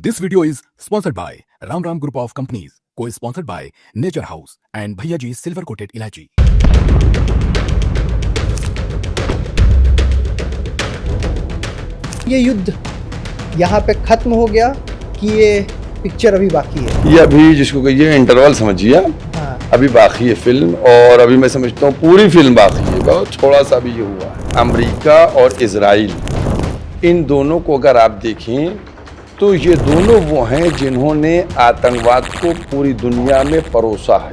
This video is sponsored by Ram Ram Group of Companies, co-sponsored by Nature House and Bhaiya Ji Silver Coated Ilaichi. ये युद्ध यहाँ पे खत्म हो गया कि ये पिक्चर अभी बाकी है? ये अभी जिसको कहिए इंटरवल समझिए, हाँ। अभी बाकी है फिल्म, और अभी मैं समझता हूँ पूरी फिल्म बाकी है। बहुत थोड़ा सा भी ये हुआ है। अमेरिका और इजराइल, इन दोनों को अगर आप देखें तो ये दोनों वो हैं जिन्होंने आतंकवाद को पूरी दुनिया में परोसा है।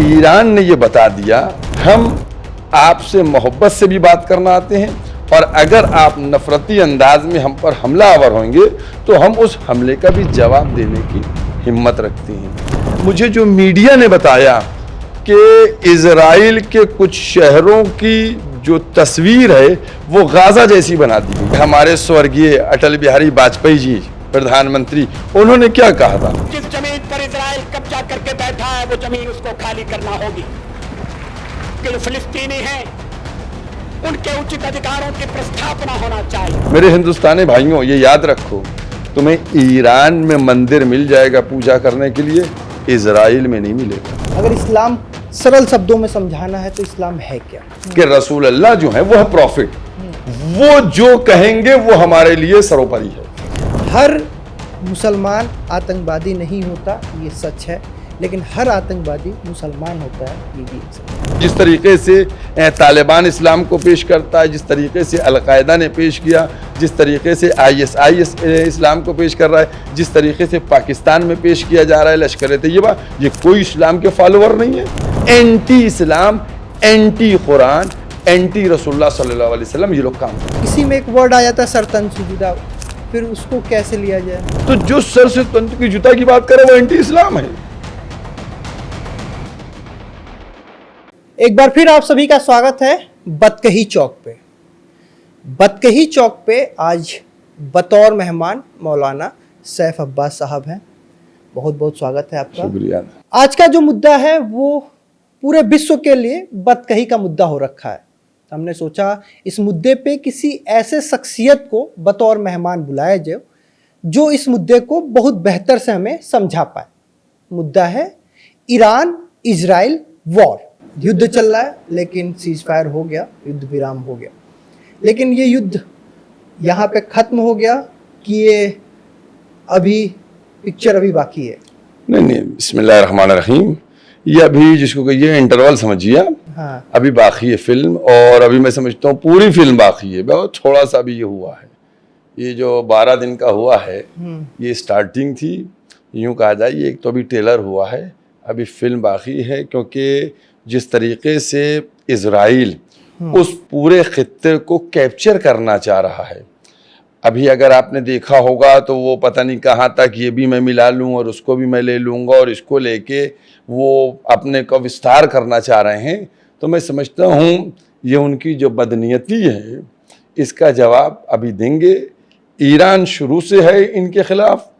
ईरान ने ये बता दिया, हम आपसे मोहब्बत से भी बात करना आते हैं, और अगर आप नफरती अंदाज में हम पर हमलावर होंगे तो हम उस हमले का भी जवाब देने की हिम्मत रखते हैं। मुझे जो मीडिया ने बताया कि इजराइल के कुछ शहरों की जो तस्वीर है वो गाजा जैसी बना दी गई। हमारे स्वर्गीय अटल बिहारी वाजपेयी जी प्रधानमंत्री, उन्होंने क्या कहा था? जिस जमीन पर इजराइल कब्जा करके बैठा है वो जमीन उसको खाली करना होगी। कि जो फिलिस्तीनी हैं उनके उचित अधिकारों की प्रस्थापना होना चाहिए। मेरे हिंदुस्तानी भाइयों, ये याद रखो, तुम्हें ईरान में मंदिर मिल जाएगा पूजा करने के लिए, इजराइल में नहीं मिलेगा। अगर इस्लाम सरल शब्दों में समझाना है तो इस्लाम है क्या? कि रसूल अल्लाह जो है वो है प्रॉफिट, वो जो कहेंगे वो हमारे लिए सर्वोपरि है। हर मुसलमान आतंकवादी नहीं होता, ये सच है, लेकिन हर आतंकवादी मुसलमान होता है, ये भी एक सच है। जिस तरीके से तालिबान इस्लाम को पेश करता है, जिस तरीके से अलकायदा ने पेश किया, जिस तरीके से ISIS इस्लाम को पेश कर रहा है, जिस तरीके से पाकिस्तान में पेश किया जा रहा है लश्कर तैयबा, ये कोई इस्लाम के फॉलोअर नहीं है। एंटी इस्लाम, एंटी कुरान, एंटी रसूलुल्लाह सल्लल्लाहु अलैहि वसल्लम, ये लोग काम करते हैं। इसी में एक वर्ड आ जाता है सरतन सुजुदा, फिर उसको कैसे लिया जाए? तो जो सर से तंत्र की जुता की बात करे वो एंटी इस्लाम है। एक बार फिर आप सभी का स्वागत है बतकही चौक पे। बतकही चौक पे आज बतौर मेहमान मौलाना सैफ अब्बास साहब हैं। बहुत बहुत स्वागत है आपका। शुक्रिया। आज का जो मुद्दा है वो पूरे विश्व के लिए बतकही का मुद्दा हो रखा है। हमने सोचा इस मुद्दे पे किसी ऐसे शख्सियत को बतौर मेहमान बुलाया जाए जो इस मुद्दे को बहुत बेहतर से हमें समझा पाए। मुद्दा है ईरान इजराइल वॉर। युद्ध चल रहा है, लेकिन सीज फायर हो गया, युद्ध विराम हो गया, लेकिन ये युद्ध यहाँ पे खत्म हो गया कि ये अभी पिक्चर अभी बाकी है? नहीं, बिस्मिल्लाहिर्रहमानिर्रहीम, ये अभी जिसको कहिए इंटरवल समझिए, हाँ। अभी बाकी है फिल्म, और अभी मैं समझता हूँ पूरी फिल्म बाकी है। बहुत थोड़ा सा भी ये हुआ है। ये जो 12 दिन का हुआ है, ये स्टार्टिंग थी, यूं कहा जाए। ये एक तो अभी ट्रेलर हुआ है, अभी फिल्म बाकी है, क्योंकि जिस तरीके से इजराइल उस पूरे खित्ते को कैप्चर करना चाह रहा है, अभी अगर आपने देखा होगा तो वो पता नहीं कहाँ तक ये भी मैं मिला लूँ और उसको भी मैं ले लूँगा और इसको लेके वो अपने को विस्तार करना चाह रहे हैं। तो मैं समझता हूँ ये उनकी जो बदनीयती है इसका जवाब अभी देंगे। ईरान शुरू से है इनके खिलाफ,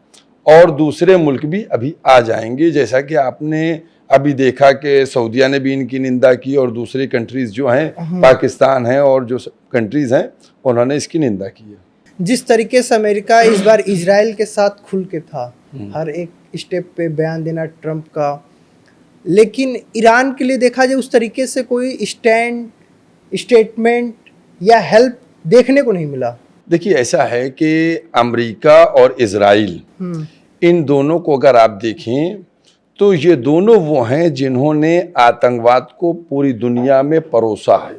और दूसरे मुल्क भी अभी आ जाएंगे, जैसा कि आपने अभी देखा कि सऊदीया ने भी इनकी निंदा की, और दूसरी कंट्रीज जो हैं, पाकिस्तान है और जो कंट्रीज हैं, उन्होंने इसकी निंदा की है। जिस तरीके से अमेरिका इस बार इजराइल के साथ खुल के था, हर एक स्टेप पे बयान देना ट्रंप का, लेकिन ईरान के लिए देखा जाए उस तरीके से कोई स्टेटमेंट या हेल्प देखने को नहीं मिला। देखिए, ऐसा है कि अमेरिका और इजराइल, इन दोनों को अगर आप देखें तो ये दोनों वो हैं जिन्होंने आतंकवाद को पूरी दुनिया में परोसा है।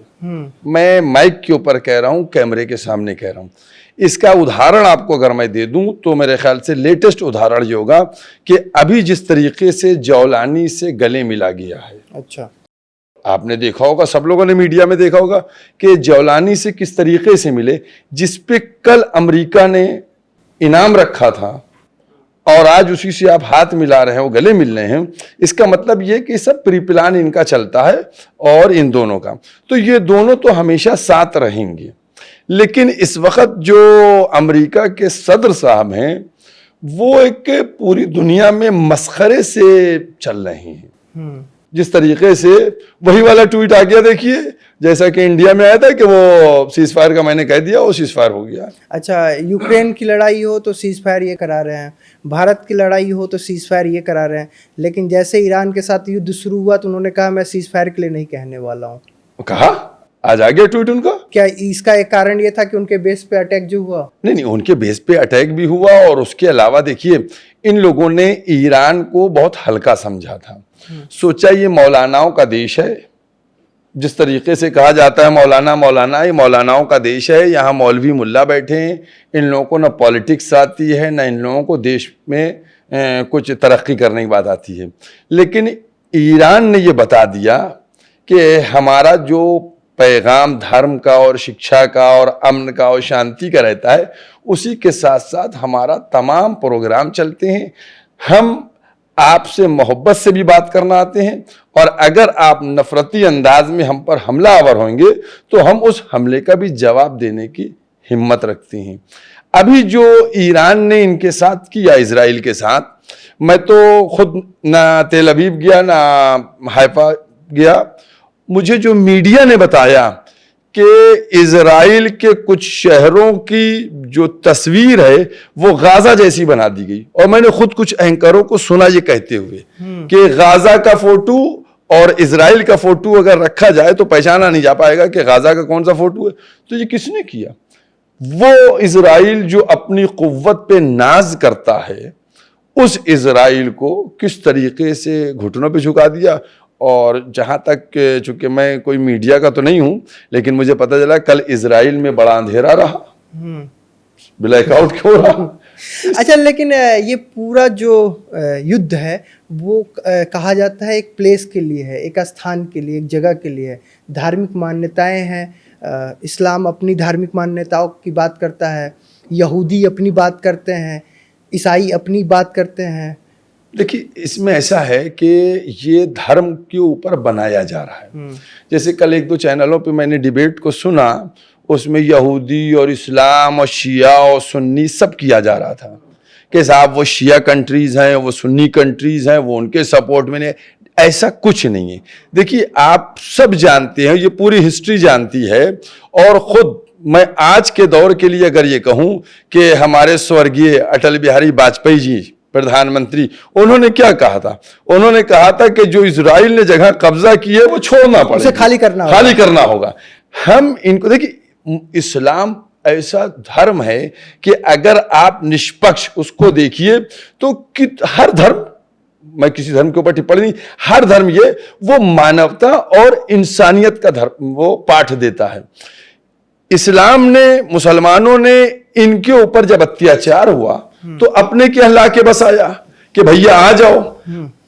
मैं माइक के ऊपर कह रहा हूँ, कैमरे के सामने कह रहा हूँ। इसका उदाहरण आपको अगर मैं दे दूं तो मेरे ख्याल से लेटेस्ट उदाहरण ये होगा कि अभी जिस तरीके से जौलानी से गले मिला गया है। अच्छा, आपने देखा होगा, सब लोगों ने मीडिया में देखा होगा कि जौलानी से किस तरीके से मिले, जिस पे कल अमेरिका ने इनाम रखा था, और आज उसी से आप हाथ मिला रहे हैं, वो गले मिल रहे हैं। इसका मतलब ये कि सब प्री प्लान इनका चलता है, और इन दोनों का, तो ये दोनों तो हमेशा साथ रहेंगे। लेकिन इस वक्त जो अमेरिका के सदर साहब हैं वो एक पूरी दुनिया में मस्खरे से चल रहे हैं। जिस तरीके से वही वाला ट्वीट आ गया, देखिए जैसा कि इंडिया में आया था कि वो सीज फायर का मैंने कह दिया, वो सीज फायर हो गया। अच्छा, यूक्रेन की लड़ाई हो तो सीज फायर ये करा रहे हैं, भारत की लड़ाई हो तो सीज फायर ये करा रहे हैं, लेकिन जैसे ईरान के साथ युद्ध शुरू हुआ तो उन्होंने कहा मैं सीज फायर के लिए नहीं कहने वाला हूँ। कहा, आज आ गया ट्वीट उनका। क्या इसका एक कारण ये था कि उनके बेस पे अटैक जो हुआ? नहीं, उनके बेस पे अटैक भी हुआ, और उसके अलावा देखिए इन लोगों ने ईरान को बहुत हल्का समझा था। सोचा ये मौलानाओं का देश है, जिस तरीके से कहा जाता है मौलाना, ये मौलानाओं का देश है, यहाँ मौलवी मुल्ला बैठे हैं, इन लोगों को ना पॉलिटिक्स आती है, ना इन लोगों को देश में कुछ तरक्की करने की बात आती है। लेकिन ईरान ने ये बता दिया कि हमारा जो पैगाम धर्म का और शिक्षा का और अमन का और शांति का रहता है, उसी के साथ साथ हमारा तमाम प्रोग्राम चलते हैं। हम आपसे मोहब्बत से भी बात करना आते हैं, और अगर आप नफरती अंदाज में हम पर हमलावर होंगे तो हम उस हमले का भी जवाब देने की हिम्मत रखते हैं। अभी जो ईरान ने इनके साथ किया, इजराइल के साथ, मैं तो खुद ना तेल अवीव गया ना हाइफा गया, मुझे जो मीडिया ने बताया कि इजराइल के कुछ शहरों की जो तस्वीर है वो गाजा जैसी बना दी गई, और मैंने खुद कुछ एंकरों को सुना ये कहते हुए कि गाजा का फोटो और इजराइल का फोटो अगर रखा जाए तो पहचाना नहीं जा पाएगा कि गाजा का कौन सा फोटो है। तो ये किसने किया? वो इजराइल जो अपनी कुव्वत पे नाज करता है, उस इजराइल को किस तरीके से घुटनों पे झुका दिया। और जहां तक, चूंकि मैं कोई मीडिया का तो नहीं हूं, लेकिन मुझे पता चला कल इजराइल में बड़ा अंधेरा रहा, ब्लैकआउट क्यों रहा। अच्छा, लेकिन ये पूरा जो युद्ध है वो कहा जाता है एक प्लेस के लिए है, एक स्थान के लिए, एक जगह के लिए है। धार्मिक मान्यताएं हैं, इस्लाम अपनी धार्मिक मान्यताओं की बात करता है, यहूदी अपनी बात करते हैं, ईसाई अपनी बात करते हैं। देखिए, इसमें ऐसा है कि ये धर्म के ऊपर बनाया जा रहा है। जैसे कल एक दो चैनलों पे मैंने डिबेट को सुना, उसमें यहूदी और इस्लाम और शिया और सुन्नी सब किया जा रहा था कि साहब वो शिया कंट्रीज हैं, वो सुन्नी कंट्रीज हैं, वो उनके सपोर्ट में नहीं। ऐसा कुछ नहीं है। देखिए, आप सब जानते हैं, ये पूरी हिस्ट्री जानती है, और खुद मैं आज के दौर के लिए अगर ये कहूं कि हमारे स्वर्गीय अटल बिहारी वाजपेयी जी प्रधानमंत्री, उन्होंने क्या कहा था? उन्होंने कहा था कि जो इजराइल ने जगह कब्जा की है वो छोड़ना पड़ेगा, उसे खाली करना होगा। हम इनको देखिए, इस्लाम ऐसा धर्म है कि अगर आप निष्पक्ष उसको देखिए तो हर धर्म, मैं किसी धर्म के ऊपर टिप्पणी नहीं, हर धर्म ये वो मानवता और इंसानियत का धर्म वो पाठ देता है। इस्लाम ने, मुसलमानों ने इनके ऊपर जब अत्याचार हुआ तो अपने के अल्लाह के बस आया कि भैया आ जाओ,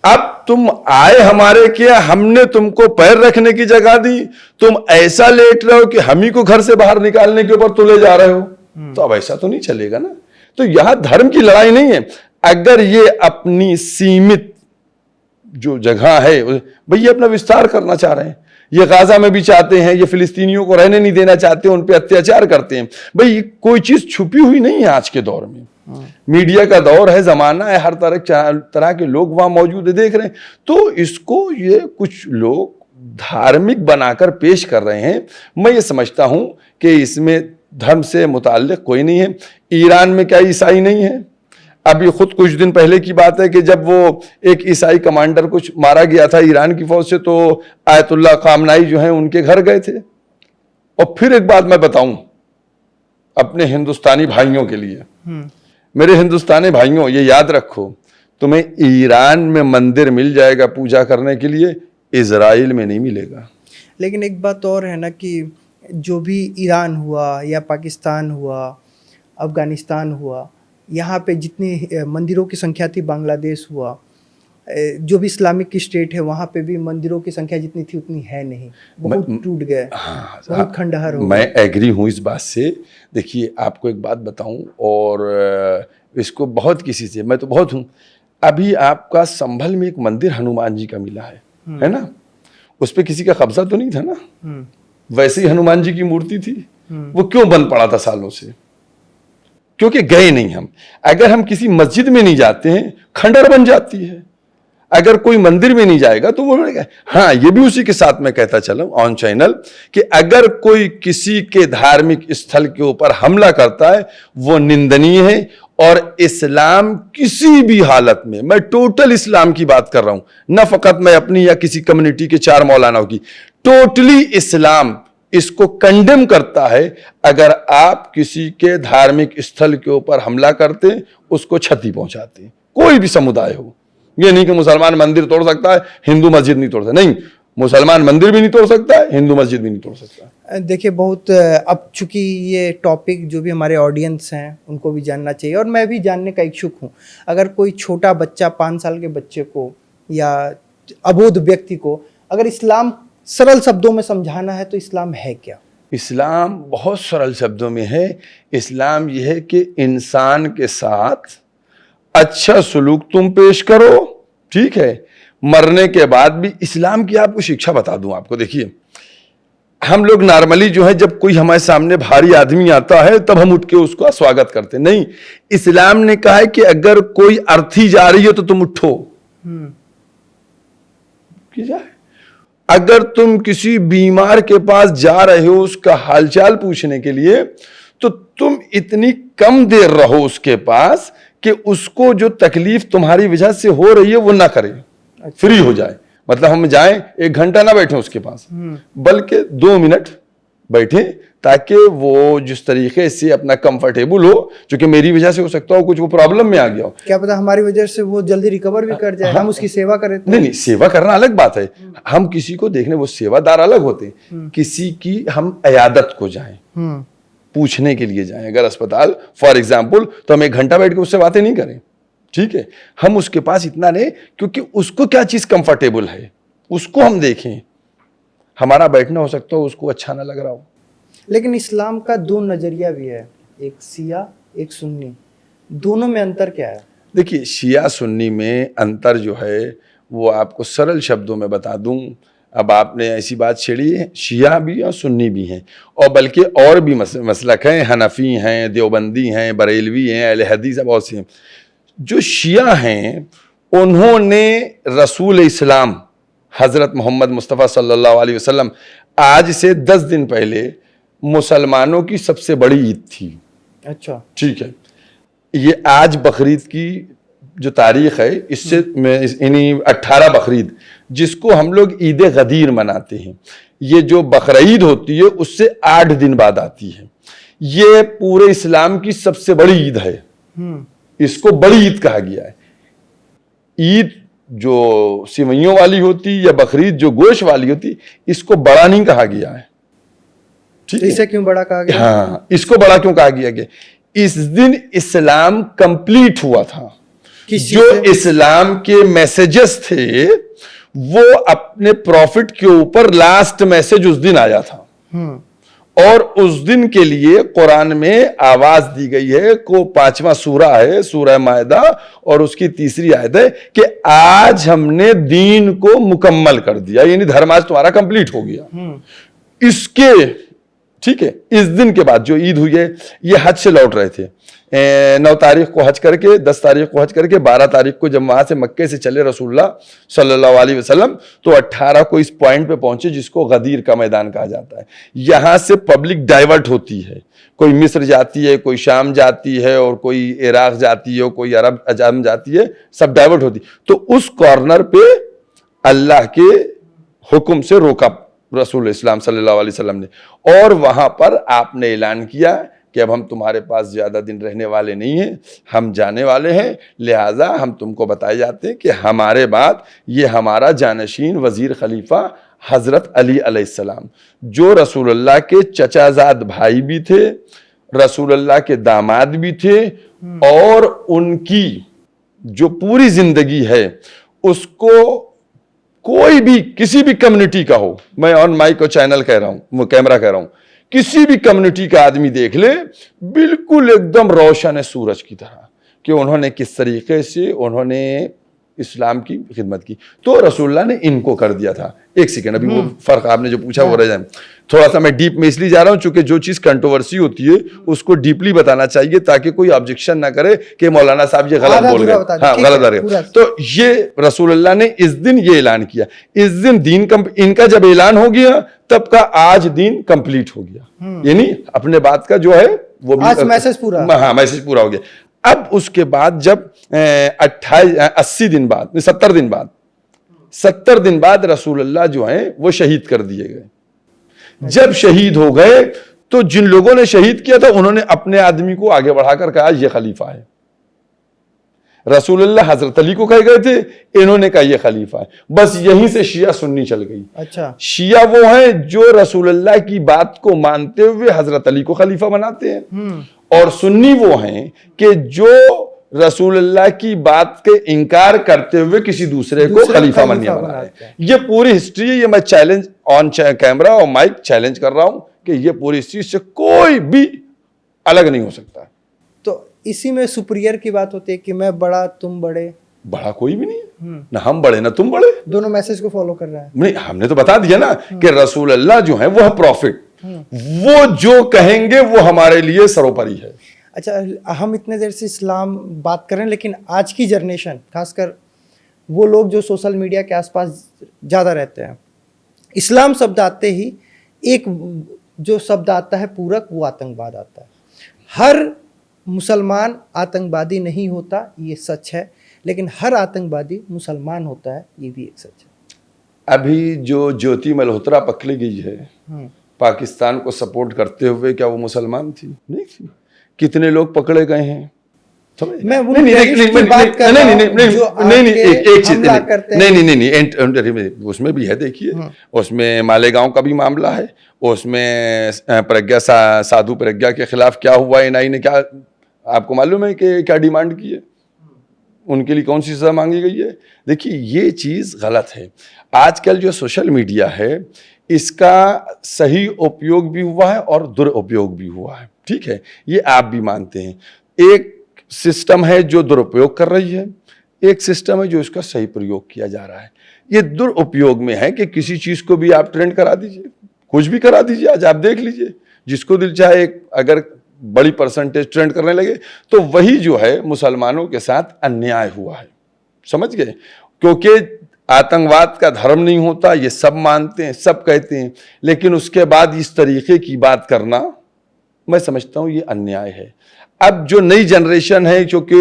अब तुम आए हमारे क्या, हमने तुमको पैर रखने की जगह दी, तुम ऐसा लेट रहे हो कि हम ही को घर से बाहर निकालने के ऊपर तुले जा रहे हो। तो अब ऐसा तो नहीं चलेगा ना। तो यहां धर्म की लड़ाई नहीं है। अगर ये अपनी सीमित जो जगह है, भैया अपना विस्तार करना चाह रहे हैं, ये गाजा में भी चाहते हैं, ये फिलिस्तीनियों को रहने नहीं देना चाहते, उन पे अत्याचार करते हैं। भाई कोई चीज छुपी हुई नहीं है। आज के दौर में मीडिया का दौर है, जमाना है, हर तरह के लोग वहां मौजूद है, देख रहे हैं। तो इसको ये कुछ लोग धार्मिक बनाकर पेश कर रहे हैं। मैं ये समझता हूं कि इसमें धर्म से मुताल्लिक कोई नहीं है। ईरान में क्या ईसाई नहीं है? अभी खुद कुछ दिन पहले की बात है कि जब वो एक ईसाई कमांडर कुछ मारा गया था ईरान की फौज से, तो आयतुल्लाह खामनाई जो हैं उनके घर गए थे। और फिर एक बात मैं बताऊं अपने हिंदुस्तानी भाइयों के लिए, मेरे हिंदुस्तानी भाइयों, ये याद रखो, तुम्हें ईरान में मंदिर मिल जाएगा पूजा करने के लिए, इजराइल में नहीं मिलेगा। लेकिन एक बात और है ना कि जो भी ईरान हुआ या पाकिस्तान हुआ, अफगानिस्तान हुआ, यहाँ पे जितनी मंदिरों की संख्या थी, बांग्लादेश हुआ, जो भी इस्लामिक स्टेट है वहाँ पे भी मंदिरों की संख्या जितनी थी उतनी है नहीं, बहुत टूट गए, बहुत खंडहर हो। मैं एग्री हूँ इस बात से। देखिए, आपको एक बात बताऊं, और इसको बहुत किसी से, मैं तो बहुत हूँ, अभी आपका संभल में एक मंदिर हनुमान जी का मिला है ना? उस पर किसी का कब्जा तो नहीं था ना? वैसे ही हनुमान जी की मूर्ति थी, वो क्यों बंद पड़ा था सालों से? क्योंकि गए नहीं हम। अगर हम किसी मस्जिद में नहीं जाते हैं, खंडहर बन जाती है। अगर कोई मंदिर में नहीं जाएगा तो वो बोलेगा। हाँ, ये भी उसी के साथ मैं कहता चलूं ऑन चैनल कि अगर कोई किसी के धार्मिक स्थल के ऊपर हमला करता है वो निंदनीय है। और इस्लाम किसी भी हालत में, मैं टोटल इस्लाम की बात कर रहा हूं, न फकत मैं अपनी या किसी कम्युनिटी के 4 मौलानाओं की, टोटली इस्लाम इसको कंडेम करता है। अगर आप किसी के धार्मिक स्थल के ऊपर हमला करते, उसको क्षति पहुंचाते, कोई भी समुदाय हो। ये नहीं कि मुसलमान मंदिर तोड़ सकता है, हिंदू मस्जिद नहीं तोड़ सकता, नहीं, मुसलमान मंदिर भी नहीं तोड़ सकता है, हिंदू मस्जिद भी नहीं तोड़ सकता। देखिए, बहुत अब चूंकि ये टॉपिक जो भी हमारे ऑडियंस हैं उनको भी जानना चाहिए और मैं भी जानने का इच्छुक हूँ। अगर कोई छोटा बच्चा 5 साल के बच्चे को या अबोध व्यक्ति को अगर इस्लाम सरल शब्दों में समझाना है तो इस्लाम है क्या? इस्लाम बहुत सरल शब्दों में है। इस्लाम यह है कि इंसान के साथ अच्छा सलूक तुम पेश करो, ठीक है। मरने के बाद भी इस्लाम की आपको शिक्षा बता दूं आपको, देखिए हम लोग नॉर्मली जो है जब कोई हमारे सामने भारी आदमी आता है तब हम उठ के उसका स्वागत करते, नहीं, इस्लाम ने कहा है कि अगर कोई अर्थी जा रही है तो तुम उठो कि जाए। अगर तुम किसी बीमार के पास जा रहे हो उसका हालचाल पूछने के लिए तो तुम इतनी कम देर रहो उसके पास कि उसको जो तकलीफ तुम्हारी वजह से हो रही है वो ना करे, फ्री हो जाए। मतलब हम जाएं 1 घंटा ना बैठे उसके पास, बल्कि 2 मिनट बैठे ताकि वो जिस तरीके से अपना कंफर्टेबल हो, क्योंकि मेरी वजह से हो सकता हो कुछ वो प्रॉब्लम में आ गया हो, क्या पता हमारी वजह से वो जल्दी रिकवर भी कर जाए। हम उसकी सेवा करें तो। नहीं, सेवा करना अलग बात है। हम किसी को देखने, वो सेवादार अलग होते हैं। किसी की हम इयादत को जाएं, पूछने के लिए जाएं, अगर अस्पताल फॉर एग्जाम्पल, तो हम 1 घंटा बैठ के उससे बातें नहीं करें, ठीक है। हम उसके पास इतना नहीं, क्योंकि उसको क्या चीज कंफर्टेबल है उसको हम देखें। हमारा बैठना हो सकता हो उसको अच्छा ना लग रहा हो। लेकिन इस्लाम का 2 नजरिया भी है, एक शिया एक सुन्नी, दोनों में अंतर क्या है? देखिए, शिया सुन्नी में अंतर जो है वो आपको सरल शब्दों में बता दूं। अब आपने ऐसी बात छेड़ी है, शिया भी और सुन्नी भी हैं, और बल्कि और भी मसलक हैं, हनफी हैं, देवबंदी हैं, बरेलवी हैं, अहले हदीस हैं, बहुत से हैं। जो शिया हैं उन्होंने रसूल इस्लाम हज़रत मोहम्मद मुस्तफ़ा सल्लल्लाहु अलैहि वसल्लम आज से 10 दिन पहले मुसलमानों की सबसे बड़ी ईद थी। अच्छा, ठीक है। ये आज बकरीद की जो तारीख है, इससे इन्हीं 18 बकरीद, जिसको हम लोग ईद गदीर मनाते हैं, ये जो बकरीद होती है उससे 8 दिन बाद आती है। ये पूरे इस्लाम की सबसे बड़ी ईद है, इसको बड़ी ईद कहा गया है। ईद जो सिवैयों वाली होती या बकरीद जो गोश्त वाली होती, इसको बड़ा नहीं कहा गया है, ठीक है। इसे क्यों बड़ा कहा गया? हाँ, इसको बड़ा क्यों कहा गया? इस दिन इस्लाम कंप्लीट हुआ था। जो इस्लाम के मैसेजेस थे वो अपने प्रॉफिट के ऊपर लास्ट मैसेज उस दिन आया था, और उस दिन के लिए कुरान में आवाज दी गई है को 5वां सूरा है, सूरह मायदा, और उसकी 3री आयत है कि आज हमने दीन को मुकम्मल कर दिया, यानी धर्म आज तुम्हारा कंप्लीट हो गया। इसके, ठीक है, इस दिन के बाद जो ईद हुई है, ये हज से लौट रहे थे। 9 तारीख को हज करके, 10 तारीख को हज करके, 12 तारीख को जब वहां से मक्के से चले रसूलुल्लाह सल्लल्लाहु अलैहि वसल्लम, तो 18 को इस पॉइंट पे पहुंचे जिसको गदीर का मैदान कहा जाता है। यहां से पब्लिक डाइवर्ट होती है, कोई मिस्र जाती है, कोई शाम जाती है, और कोई इराक जाती है, कोई अरब अजाम जाती है, सब डाइवर्ट होती। तो उस कॉर्नर पे अल्लाह के हुक्म से रोका रसूल इस्लाम सल्लल्लाहु अलैहि वसल्लम ने, और वहां पर आपने ऐलान किया कि अब हम तुम्हारे पास ज्यादा दिन रहने वाले नहीं हैं, हम जाने वाले हैं, लिहाजा हम तुमको बताए जाते हैं कि हमारे बाद ये हमारा जानशीन वजीर खलीफा हजरत अली अलैहिस्सलाम, जो रसूलुल्लाह के चचाजाद भाई भी थे, रसूलुल्लाह के दामाद भी थे, और उनकी जो पूरी जिंदगी है उसको कोई भी किसी भी कम्युनिटी का हो, मैं ऑन माइक और चैनल कह रहा हूं, कैमरा कह रहा हूं, किसी भी कम्युनिटी का आदमी देख ले, बिल्कुल एकदम रोशन है सूरज की तरह, कि उन्होंने किस तरीके से उन्होंने इस्लाम की खिदमत की। तो रसूलुल्लाह ने इनको कर दिया था। एक सेकंड, अभी वो फर्क आपने जो पूछा वो रह जाए, थोड़ा सा मैं डीप में इसलिए जा रहा हूं चूंकि जो चीज कंट्रोवर्सी होती है उसको डीपली बताना चाहिए ताकि कोई ऑब्जेक्शन ना करे कि मौलाना साहब ये गलत बोल गए, हाँ गलत आ रहे। तो ये रसूलुल्लाह ने इस दिन ये ऐलान किया, इस दिन दीन इनका जब ऐलान हो गया तब का आज दीन कंप्लीट हो गया, यानी अपने बात का जो है वो भी आज मैसेज पूरा, हाँ मैसेज पूरा हो गया। अब उसके बाद जब 80 दिन बाद 70 दिन बाद रसूलुल्लाह जो है वो शहीद कर दिए गए। जब शहीद हो गए तो जिन लोगों ने शहीद किया था उन्होंने अपने आदमी को आगे बढ़ाकर कहा ये खलीफा है। रसूलुल्लाह हजरत अली को कहे गए थे, इन्होंने कहा ये खलीफा है। बस यहीं से शिया सुन्नी चल गई। अच्छा, शिया वो हैं जो रसूलुल्लाह की बात को मानते हुए हजरत अली को खलीफा बनाते हैं, और सुन्नी वो हैं कि जो रसूलुल्लाह की बात के इनकार करते हुए किसी दूसरे को खलीफा मनिया बनाते हैं। ये पूरी हिस्ट्री है, ये मैं चैलेंज ऑन कैमरा और माइक चैलेंज कर रहा हूं कि ये पूरी हिस्ट्री से कोई भी अलग नहीं हो सकता। तो इसी में सुपीरियर की बात होती है कि मैं बड़ा तुम बड़े, बड़ा कोई भी नहीं है, ना हम बड़े ना तुम बड़े, दोनों मैसेज को फॉलो कर रहा है। नहीं, हमने तो बता दिया ना कि रसूलुल्लाह जो है वो है प्रॉफिट, वो जो कहेंगे वो हमारे लिए सर्वोपरि है। अच्छा, हम इतने देर से इस्लाम बात कर रहे हैं, लेकिन आज की जनरेशन, खासकर वो लोग जो सोशल मीडिया के आसपास ज़्यादा रहते हैं, इस्लाम शब्द आते ही एक जो शब्द आता है पूरक, वो आतंकवाद आता है। हर मुसलमान आतंकवादी नहीं होता, ये सच है, लेकिन हर आतंकवादी मुसलमान होता है, ये भी एक सच है। अभी जो ज्योति मल्होत्रा पकड़ी गई है पाकिस्तान को सपोर्ट करते हुए, क्या वो मुसलमान थी? नहीं थी। कितने लोग पकड़े गए हैं? मैं नहीं, उसमें भी है, देखिए उसमें मालेगांव का भी मामला है, उसमें प्रज्ञा साधु प्रज्ञा के खिलाफ क्या हुआ, एनआई ने क्या, आपको मालूम है कि क्या डिमांड की है, उनके लिए कौन सी सजा मांगी गई है? देखिए ये चीज गलत है। आजकल जो सोशल मीडिया है इसका सही उपयोग भी हुआ है और दुरुपयोग भी हुआ है, ठीक है, ये आप भी मानते हैं। एक सिस्टम है जो दुरुपयोग कर रही है, एक सिस्टम है जो इसका सही प्रयोग किया जा रहा है। ये दुरुपयोग में है कि किसी चीज को भी आप ट्रेंड करा दीजिए, कुछ भी करा दीजिए, आज आप देख लीजिए, जिसको दिल चाहे अगर बड़ी परसेंटेज ट्रेंड करने लगे तो वही जो है मुसलमानों के साथ अन्याय हुआ है, समझ गए? क्योंकि आतंकवाद का धर्म नहीं होता, ये सब मानते हैं, सब कहते हैं, लेकिन उसके बाद इस तरीके की बात करना मैं समझता हूं ये अन्याय है। अब जो नई जनरेशन है, क्योंकि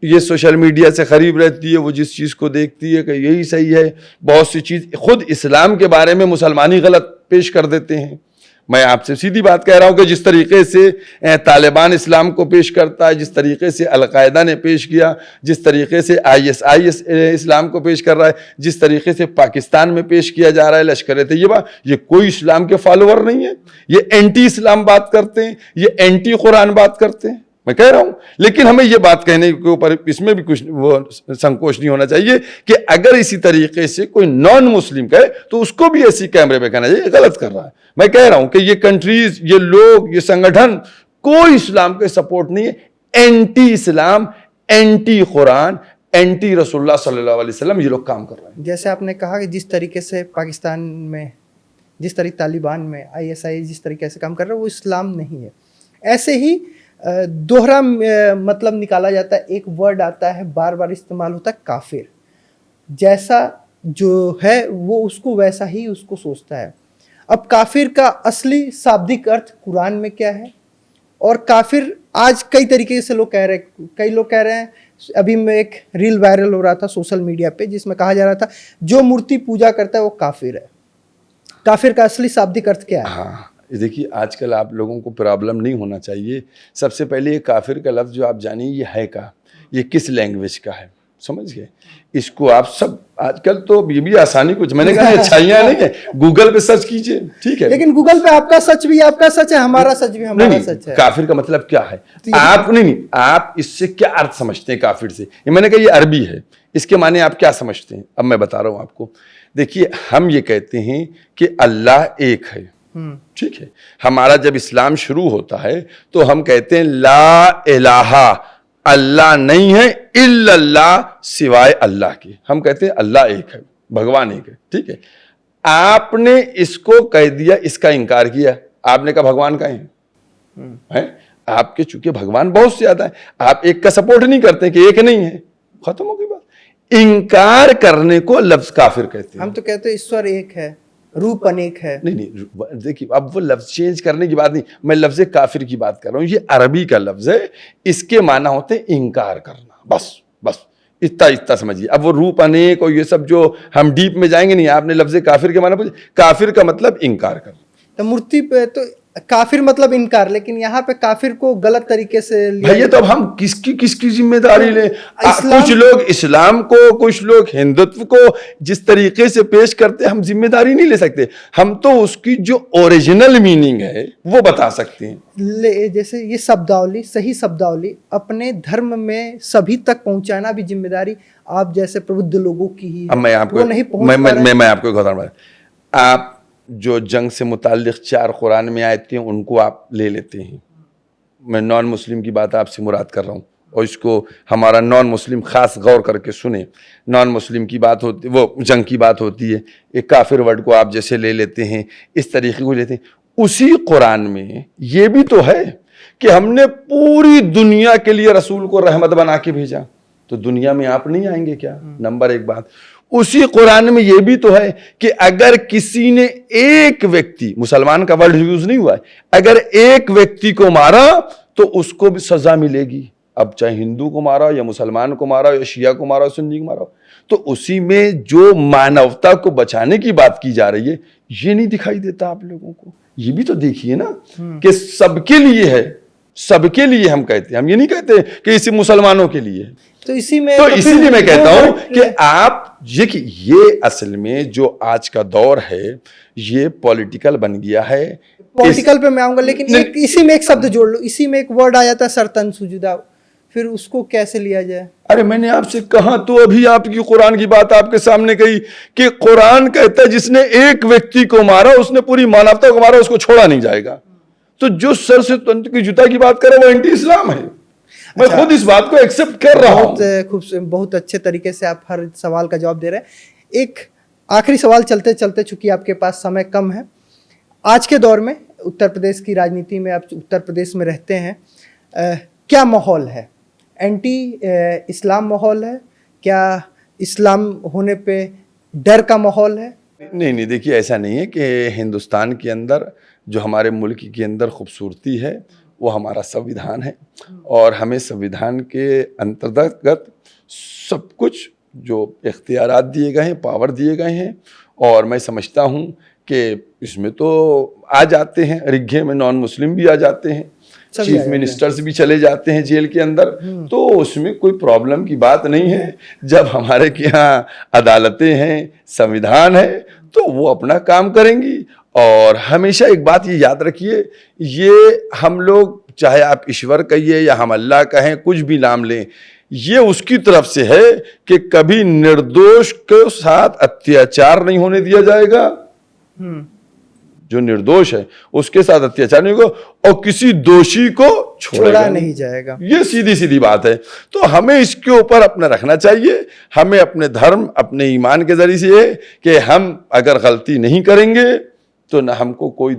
ये सोशल मीडिया से करीब रहती है, वो जिस चीज़ को देखती है कि यही सही है, बहुत सी चीज़ खुद इस्लाम के बारे में मुसलमानी गलत पेश कर देते हैं। मैं आपसे सीधी बात कह रहा हूं कि जिस तरीके से तालिबान इस्लाम को पेश करता है, जिस तरीके से अलकायदा ने पेश किया, जिस तरीके से ISIS इस्लाम को पेश कर रहा है, जिस तरीके से पाकिस्तान में पेश किया जा रहा है लश्कर तैयबा, ये कोई इस्लाम के फॉलोअर नहीं है, ये एंटी इस्लाम बात करते हैं, ये एंटी कुरान बात करते हैं, मैं कह रहा हूं। लेकिन हमें यह बात कहने के ऊपर इसमें भी कुछ वो संकोच नहीं होना चाहिए कि अगर इसी तरीके से कोई नॉन मुस्लिम कहे तो उसको भी ऐसी कैमरे पे कहना चाहिए गलत कर रहा है। मैं कह रहा हूं कि ये कंट्रीज, ये लोग, ये संगठन कोई इस्लाम के सपोर्ट नहीं है, एंटी इस्लाम, एंटी कुरान, एंटी रसूलुल्लाह सल्लल्लाहु अलैहि वसल्लम ये लोग काम कर रहे हैं। जैसे आपने कहा कि जिस तरीके से पाकिस्तान में, जिस तरीके तालिबान में ISI जिस तरीके से काम कर रहा है वो इस्लाम नहीं है। ऐसे ही दोहरा मतलब निकाला जाता है, एक वर्ड आता है बार बार इस्तेमाल होता है, काफिर। जैसा जो है वो उसको वैसा ही उसको सोचता है। अब काफिर का असली शाब्दिक अर्थ कुरान में क्या है, और काफिर आज कई तरीके से लोग कह रहे हैं, कई लोग कह रहे हैं, अभी में एक रील वायरल हो रहा था सोशल मीडिया पे जिसमें कहा जा रहा था जो मूर्ति पूजा करता है वो काफिर है। काफिर का असली शाब्दिक अर्थ क्या है? हाँ, देखिए आजकल आप लोगों को प्रॉब्लम नहीं होना चाहिए। सबसे पहले ये काफिर का लफ्ज़ जो आप जानिए ये है का, ये किस लैंग्वेज का है, समझ गए? इसको आप सब आजकल तो ये भी आसानी, कुछ मैंने कहा अच्छाइयाँ नहीं है, गूगल पे सर्च कीजिए, ठीक है। लेकिन गूगल पे आपका सच भी आपका सच है, हमारा सच भी हमारा सच है। काफिर का मतलब क्या है? आप नहीं, आप इससे क्या अर्थ समझते हैं काफिर से? ये मैंने कहा ये अरबी है, इसके माने आप क्या समझते हैं? अब मैं बता रहा हूँ आपको। देखिए हम ये कहते हैं कि अल्लाह एक है, ठीक है। हमारा जब इस्लाम शुरू होता है तो हम कहते हैं ला इलाहा, अल्लाह नहीं है इल्लल्लाह, सिवाय अल्लाह के। हम कहते हैं अल्लाह एक है, भगवान एक है, ठीक है। आपने इसको कह दिया, इसका इनकार किया, आपने कहा भगवान का है? आपके चूंकि भगवान बहुत से ज्यादा है, आप एक का सपोर्ट नहीं करते कि एक नहीं है, खत्म हो गई बात। इनकार करने को लफ्ज काफिर कहते हैं। हम तो कहते हैं ईश्वर एक है, रूप अनेक है। नहीं, देखिए अब वो लफ्ज चेंज करने की बात नहीं, मैं लफ्ज काफिर की बात कर रहा हूं। ये अरबी का लफ्ज है, इसके माना होते हैं इनकार करना, बस इतना समझिए। अब वो रूप अनेक और ये सब जो हम डीप में जाएंगे नहीं, आपने लफ्ज काफिर के माना पूछे, काफिर का मतलब इनकार करना। तो मूर्ति पे तो काफिर मतलब इनकार, लेकिन यहाँ पे काफिर को गलत तरीके से भैया तो अब हम किसकी जिम्मेदारी लें? कुछ लोग इस्लाम को, कुछ लोग हिंदुत्व को जिस तरीके से पेश करते हैं, हम जिम्मेदारी नहीं ले सकते। हम तो उसकी जो ओरिजिनल मीनिंग है वो बता सकते हैं। जैसे ये शब्दावली, सही शब्दावली अपने धर्म में सभी तक पहुंचाना भी जिम्मेदारी आप जैसे प्रबुद्ध लोगों की ही है। अब मैं आपको नहीं पहुंच मैं आपको एक उदाहरण, आप जो जंग से मुताल्लिक 4 कुरान में आयतें हैं उनको आप ले लेते हैं। मैं नॉन मुस्लिम की बात आपसे मुराद कर रहा हूँ, और इसको हमारा नॉन मुस्लिम खास गौर करके सुने। नॉन मुस्लिम की बात होती, वो जंग की बात होती है, एक काफिर वर्ड को आप जैसे ले लेते हैं, इस तरीके को लेते हैं। उसी कुरान में ये भी तो है कि हमने पूरी दुनिया के लिए रसूल को रहमत बना के भेजा, तो दुनिया में आप नहीं आएंगे क्या? नंबर 1 बात। उसी कुरान में यह भी तो है कि अगर किसी ने एक व्यक्ति, मुसलमान का वर्ड यूज नहीं हुआ है, अगर एक व्यक्ति को मारा तो उसको भी सजा मिलेगी। अब चाहे हिंदू को मारा या मुसलमान को मारा या शिया को मारा, सुन्नी को मारा, तो उसी में जो मानवता को बचाने की बात की जा रही है, ये नहीं दिखाई देता आप लोगों को? ये भी तो देखिए ना कि सबके लिए है, सबके लिए हम कहते हैं, हम ये नहीं कहते कि इसी मुसलमानों के लिए है। तो इसीलिए मैं कहता हूं कि आप ये असल में जो आज का दौर है ये पॉलिटिकल बन गया है। पॉलिटिकल पे मैं आऊंगा, लेकिन इसी में एक शब्द जोड़ लो, इसी में एक वर्ड आ जाता है सरतन सुजुदा, फिर उसको कैसे लिया जाए? अरे मैंने आपसे कहा तो अभी आपकी कुरान की बात आपके सामने कही कि कुरान कहता है जिसने एक व्यक्ति को मारा उसने पूरी मानवता को मारा, उसको छोड़ा नहीं जाएगा। तो जो सर से तंत्र की जुता की बात करे वो एंटी इस्लाम है। मैं खुद इस बात को एक्सेप्ट कर रहा हूं। बहुत अच्छे तरीके से आप हर सवाल का जवाब दे रहे हैं। एक आखिरी सवाल चलते चलते, चूंकि आपके पास समय कम है, आज के दौर में उत्तर प्रदेश की राजनीति में, आप उत्तर प्रदेश में रहते हैं, क्या माहौल है? एंटी इस्लाम माहौल है क्या? इस्लाम होने पे डर का माहौल है? नहीं, देखिए ऐसा नहीं है कि हिंदुस्तान के अंदर जो हमारे मुल्क के अंदर खूबसूरती है वो हमारा संविधान है, और हमें संविधान के अंतर्गत सब कुछ जो इख्तियारात दिए गए हैं, पावर दिए गए हैं, और मैं समझता हूँ कि इसमें तो आ जाते हैं रिग्घे में, नॉन मुस्लिम भी आ जाते हैं, चीफ मिनिस्टर्स भी चले जाते हैं जेल के अंदर, तो उसमें कोई प्रॉब्लम की बात नहीं है। जब हमारे के यहाँ अदालतें हैं, संविधान है, तो वो अपना काम करेंगी। और हमेशा एक बात ये याद रखिए, ये हम लोग, चाहे आप ईश्वर कहिए या हम अल्लाह कहें, कुछ भी नाम लें, ये उसकी तरफ से है कि कभी निर्दोष के साथ अत्याचार नहीं होने दिया जाएगा। जो निर्दोष है उसके साथ अत्याचार नहीं होगा, और किसी दोषी को छोड़ा नहीं जाएगा। ये सीधी सीधी बात है। तो हमें इसके ऊपर अपना रखना चाहिए। हमें अपने धर्म, अपने ईमान के जरिए से कि हम अगर गलती नहीं करेंगे तो न हमको कोई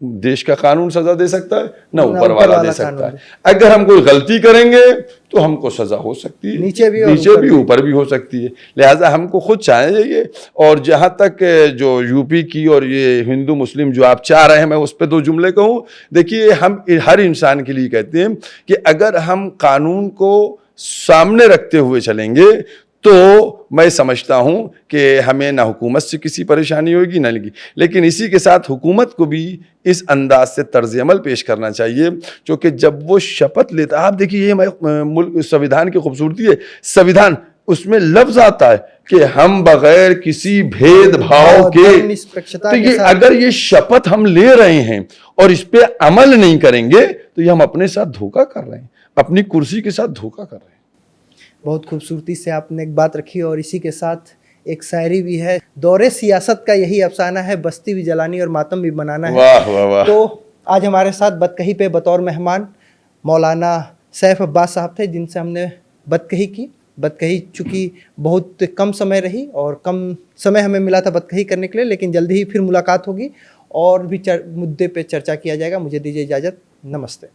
देश का कानून सजा दे सकता है, न ऊपर वाला दे सकता है। अगर हम कोई गलती करेंगे तो हमको सजा हो सकती है, नीचे भी ऊपर भी हो सकती है। लिहाजा हमको खुद चाहना चाहिए। और जहां तक जो यूपी की और ये हिंदू मुस्लिम जो आप चाह रहे हैं, मैं उस पर 2 जुमले कहूं। देखिए, हम हर इंसान के लिए कहते हैं कि अगर हम कानून को सामने रखते हुए चलेंगे तो मैं समझता हूं कि हमें ना हुकूमत से किसी परेशानी होगी ना लगी। लेकिन इसी के साथ हुकूमत को भी इस अंदाज से तर्ज अमल पेश करना चाहिए, क्योंकि जब वो शपथ लेता है, आप देखिए ये मुल्क संविधान की खूबसूरती है। संविधान, उसमें लफ्ज आता है कि हम बगैर किसी भेदभाव के, तो ये अगर ये शपथ हम ले रहे हैं और इस पे अमल नहीं करेंगे तो ये हम अपने साथ धोखा कर रहे हैं, अपनी कुर्सी के साथ धोखा कर रहे हैं। बहुत खूबसूरती से आपने एक बात रखी, और इसी के साथ एक शायरी भी है, दौरे सियासत का यही अफसाना है, बस्ती भी जलानी और मातम भी बनाना है। वाह वाह वाह। तो आज हमारे साथ बतकही पे बतौर मेहमान मौलाना सैफ अब्बास साहब थे जिनसे हमने बतकही की। बतकही चूँकि बहुत कम समय रही और कम समय हमें मिला था बतकही करने के लिए, लेकिन जल्दी ही फिर मुलाकात होगी और भी मुद्दे पे चर्चा किया जाएगा। मुझे दीजिए इजाज़त, नमस्ते।